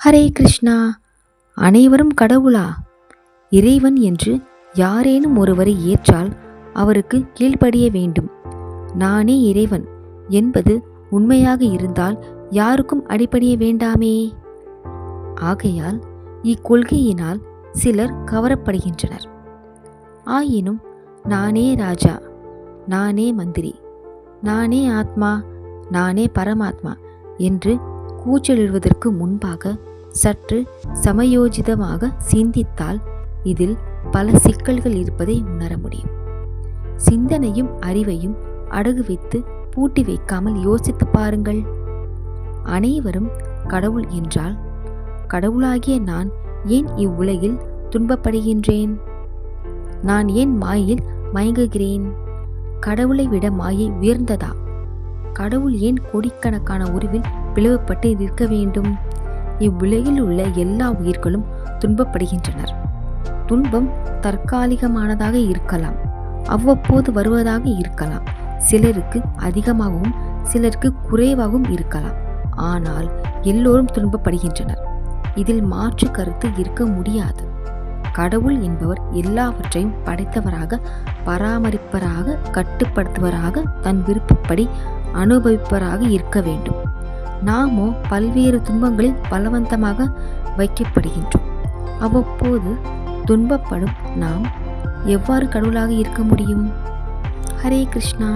ஹரே கிருஷ்ணா. அனைவரும் கடவுளா? இறைவன் என்று யாரேனும் ஒருவரை ஏற்றால் அவருக்கு கீழ்ப்படிய வேண்டும். நானே இறைவன் என்பது உண்மையாக இருந்தால் யாருக்கும் அடிபணிய வேண்டாமே. ஆகையால் இக்கொள்கையினால் சிலர் கவரப்படுகின்றனர். ஆயினும் நானே ராஜா, நானே மந்திரி, நானே ஆத்மா, நானே பரமாத்மா என்று கூச்சலிடுவதற்கு முன்பாக சற்று சமயோஜிதமாக சிந்தித்தால் இதில் பல சிக்கல்கள் இருப்பதை உணர முடியும். சிந்தனையும் அறிவையும் அடகு வைத்து பூட்டி வைக்காமல் யோசித்து பாருங்கள். அனைவரும் கடவுள் என்றால் கடவுளாகிய நான் ஏன் இவ்வுலகில் துன்பப்படுகின்றேன்? நான் ஏன் மாயில் மயங்குகிறேன்? கடவுளை விட மாயை உயர்ந்ததா? கடவுள் ஏன் கோடிக்கணக்கான உருவில் பிளவுபட்டு நிற்க வேண்டும்? இவ்வுலகில் உள்ள எல்லா உயிர்களும் துன்பப்படுகின்றனர். துன்பம் தற்காலிகமானதாக இருக்கலாம், அவ்வப்போது வருவதாக இருக்கலாம், சிலருக்கு அதிகமாகவும் சிலருக்கு குறைவாகவும் இருக்கலாம். ஆனால் எல்லோரும் துன்பப்படுகின்றனர். இதில் மாற்று கருத்து இருக்க முடியாது. கடவுள் என்பவர் எல்லாவற்றையும் படைத்தவராக, பராமரிப்பவராக, கட்டுப்படுத்துவராக, தன் விருப்பப்படி அனுபவிப்பவராக இருக்க வேண்டும். நாமோ பல்வேறு துன்பங்களில் பலவந்தமாக வைக்கப்படுகின்றோம். அவ்வப்போது துன்பப்படும் நாம் எவ்வாறு கடவுளாக இருக்க முடியும்? ஹரே கிருஷ்ணா.